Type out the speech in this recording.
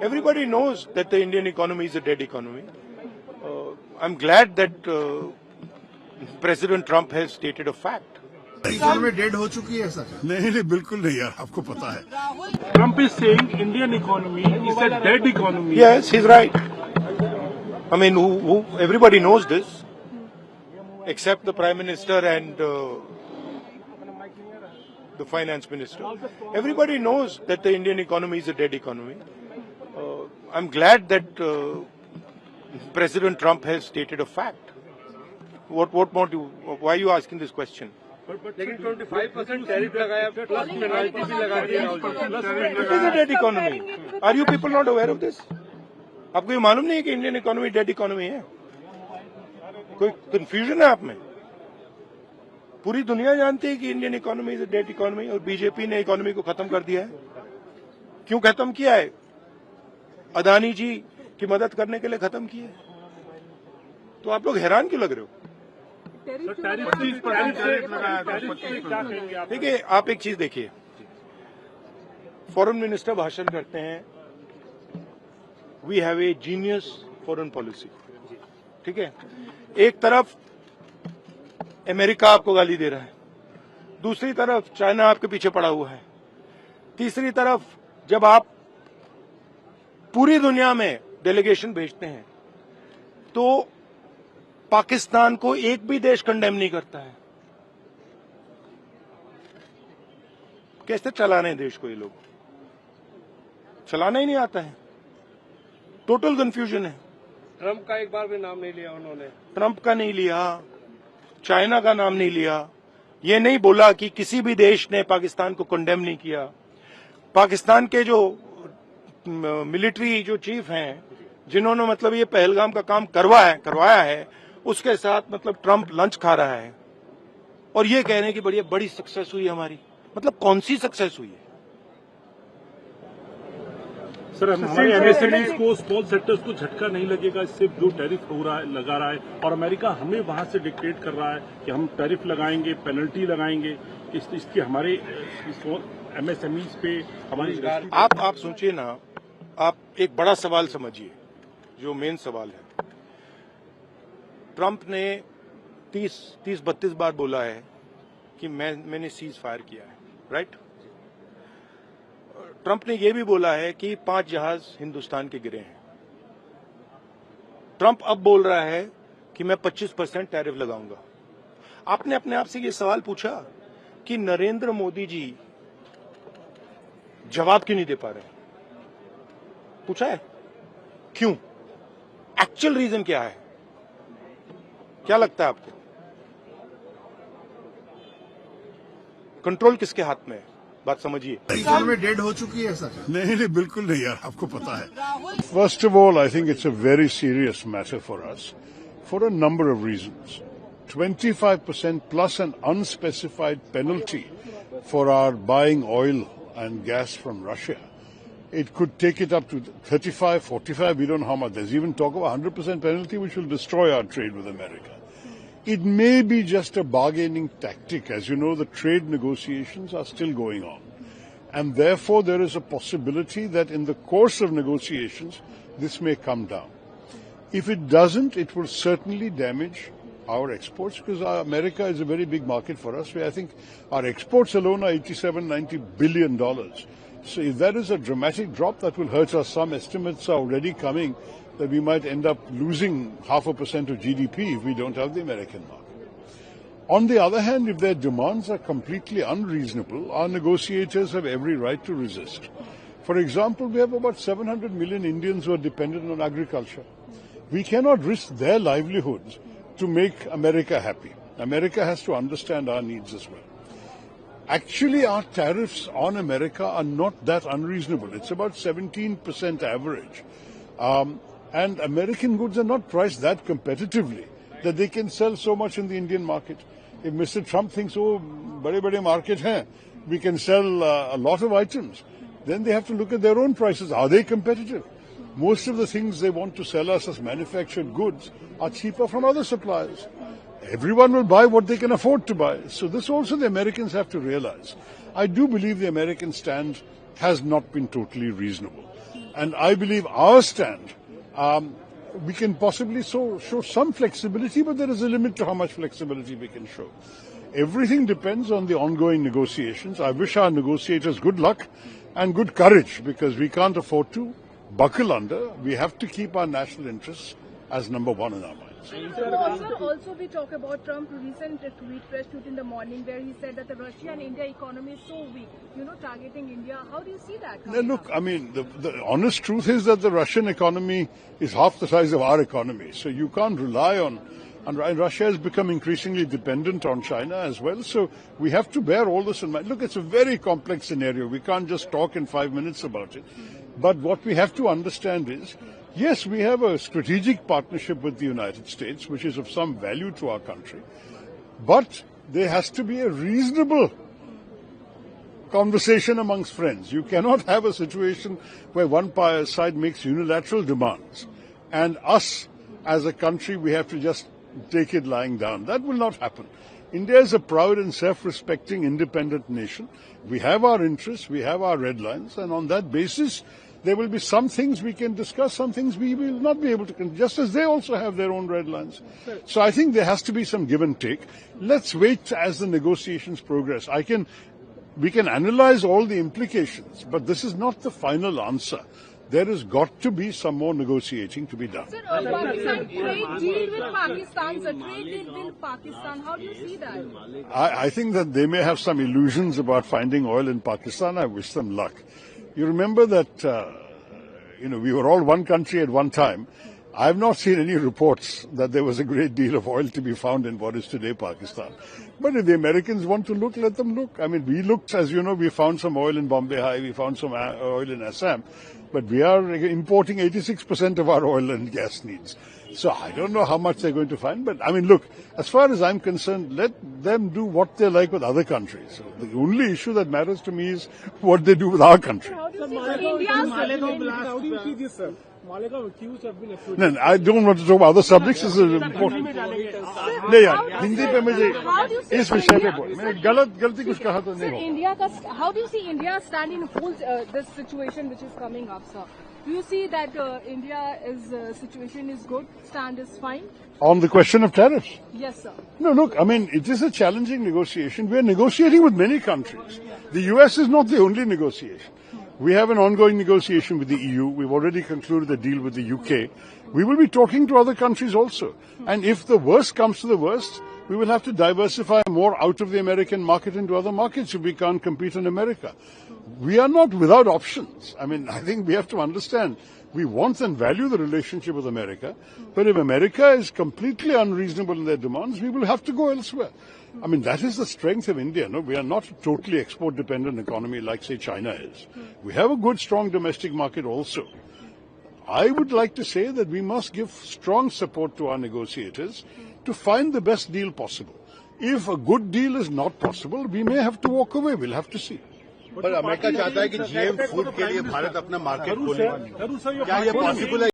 Everybody knows that the Indian economy is a dead economy. I'm glad that President Trump has stated a fact. में dead हो चुकी है sir? नहीं बिल्कुल नहीं यार, आपको पता है. Trump is saying Indian economy is a dead economy. Yes, he's right. I mean, everybody knows this, except the Prime Minister and the Finance Minister. Everybody knows that the Indian economy is a dead economy. I'm glad that President Trump has stated a fact. What more do? Why are you asking this question? लेकिन 25% tariff लगाया plus penalty भी लगा दी Rahul ji. It is a dead economy. Are you people not aware of this? आपको ये मालूम नहीं है कि इंडियन इकोनॉमी डेड इकोनॉमी है? कोई कंफ्यूजन है आप में? पूरी दुनिया जानती है कि Indian economy is a dead economy और बीजेपी ने इकोनॉमी को खत्म कर दिया है. क्यों खत्म किया है? अदानी जी की मदद करने के लिए खत्म किया है. तो आप लोग हैरान क्यों लग रहे हो? देखिए, आप एक चीज देखिए, फॉरेन मिनिस्टर भाषण करते हैं, we have a genius foreign policy. ठीक है, एक तरफ अमेरिका आपको गाली दे रहा है, दूसरी तरफ चाइना आपके पीछे पड़ा हुआ है, तीसरी तरफ जब आप पूरी दुनिया में डेलीगेशन भेजते हैं तो पाकिस्तान को एक भी देश कंडेम नहीं करता है. कैसे चलाने देश को? ये लोग चलाना ही नहीं आता है. टोटल कंफ्यूजन है. ट्रम्प का एक बार भी नाम नहीं लिया उन्होंने. ट्रम्प का नहीं लिया, चाइना का नाम नहीं लिया, ये नहीं बोला कि किसी भी देश ने पाकिस्तान को कंडेम नहीं किया. पाकिस्तान के जो मिलिट्री जो चीफ हैं, जिन्होंने मतलब ये पहलगाम का काम करवाया है, उसके साथ मतलब ट्रम्प लंच खा रहा है और ये कह रहे हैं कि बड़ी सक्सेस हुई हमारी. मतलब कौन सी सक्सेस हुई है? सर, हमारे एमएसएमईज को, स्मॉल सेक्टर्स को झटका नहीं लगेगा इससे जो टैरिफ लगा रहा है, और अमेरिका हमें वहां से डिक्टेट कर रहा है कि हम टैरिफ लगाएंगे, पेनल्टी लगाएंगे, इसकी हमारे एमएसएमईज पे हमारी. आप सोचिए ना, आप एक बड़ा सवाल समझिए, जो मेन सवाल है. ट्रम्प ने 30-32 बार बोला है कि मैंने सीज फायर किया है, राइट? ट्रम्प ने यह भी बोला है कि 5 जहाज हिंदुस्तान के गिरे हैं. ट्रम्प अब बोल रहा है कि मैं 25% टैरिफ लगाऊंगा. आपने अपने आप से ये सवाल पूछा कि नरेंद्र मोदी जी जवाब क्यों नहीं दे पा रहे? पूछा है क्यों? एक्चुअल रीजन क्या है? क्या लगता है आपको? कंट्रोल किसके हाथ में है? बात समझिए. में डेड हो चुकी है सर? नहीं बिल्कुल नहीं यार, आपको पता है. First of all, I think it's a very serious matter for us for a number of reasons. 25% plus an unspecified penalty for our buying oil and gas from Russia. It could take it up to 35, 45, we don't know how much. There's even talk of a 100% penalty which will destroy our trade with America. It may be just a bargaining tactic. As you know, the trade negotiations are still going on. And therefore, there is a possibility that in the course of negotiations, this may come down. If it doesn't, it will certainly damage our exports, because America is a very big market for us. I think our exports alone are $87-90 billion. So if that is a dramatic drop, that will hurt us. Some estimates are already coming that we might end up losing 0.5% of GDP if we don't have the American market. On the other hand, if their demands are completely unreasonable, our negotiators have every right to resist. For example, we have about 700 million Indians who are dependent on agriculture. We cannot risk their livelihoods to make America happy. America has to understand our needs as well. Actually, our tariffs on America are not that unreasonable. It's about 17% average. And American goods are not priced that competitively that they can sell so much in the Indian market. If Mr. Trump thinks, oh, bade market hai, we can sell a lot of items, then they have to look at their own prices. Are they competitive? Most of the things they want to sell us as manufactured goods are cheaper from other suppliers. Everyone will buy what they can afford to buy. So this also the Americans have to realize. I do believe the American stand has not been totally reasonable. And I believe our stand, we can possibly show some flexibility, but there is a limit to how much flexibility we can show. Everything depends on the ongoing negotiations. I wish our negotiators good luck and good courage, because we can't afford to buckle under. We have to keep our national interests as number one in our minds. Also, we talk about Trump's recent press tweet in the morning where he said that the Russia and India economy is so weak, targeting India. How do you see that? Now, look, I mean, the honest truth is that the Russian economy is half the size of our economy. So you can't rely on Russia has become increasingly dependent on China as well. So we have to bear all this in mind. Look, it's a very complex scenario. We can't just talk in 5 minutes about it. But what we have to understand is, yes, we have a strategic partnership with the United States, which is of some value to our country. But there has to be a reasonable conversation amongst friends. You cannot have a situation where one side makes unilateral demands and us as a country, we have to just take it lying down. That will not happen. India is a proud and self-respecting independent nation. We have our interests, we have our red lines, and on that basis, there will be some things we can discuss, some things we will not be able to, just as they also have their own red lines. So I think there has to be some give and take. Let's wait as the negotiations progress. We can analyze all the implications, but this is not the final answer. There has got to be some more negotiating to be done. Sir, Pakistan trade deal with Pakistan, sir, trade deal with Pakistan. How do you see that? I think that they may have some illusions about finding oil in Pakistan. I wish them luck. You remember that, we were all one country at one time. I have not seen any reports that there was a great deal of oil to be found in what is today Pakistan. But if the Americans want to look, let them look. I mean, we looked, as you know, we found some oil in Bombay High, we found some oil in Assam. But we are importing 86% of our oil and gas needs. So I don't know how much they're going to find. But I mean, look, as far as I'm concerned, let them do what they like with other countries. So the only issue that matters to me is what they do with our country. How do you see this, sir? Malegaon accused have been accused. No, I don't want to talk about other subjects. This is important. नहीं यार, हिंदी पे मुझे इस विषय पे बोल. मैंने गलती कुछ कहा तो नहीं होगा. How do you see India stand in this situation which is coming up, sir? Do you see that India's situation is good, stand is fine? On the question of tariffs? Yes, sir. No, look, I mean, it is a challenging negotiation. We are negotiating with many countries. The US is not the only negotiation. We have an ongoing negotiation with the EU. We've already concluded a deal with the UK. We will be talking to other countries also. And if the worst comes to the worst, we will have to diversify more out of the American market into other markets if we can't compete in America. We are not without options. I mean, I think we have to understand we want and value the relationship with America. But if America is completely unreasonable in their demands, we will have to go elsewhere. I mean, that is the strength of India. No, we are not a totally export-dependent economy like, say, China is. We have a good, strong domestic market also. I would like to say that we must give strong support to our negotiators to find the best deal possible. If a good deal is not possible, we may have to walk away. We'll have to see. पर America चाहता है कि GM food के लिए भारत अपना market खोले. क्या ये पॉसिबल है?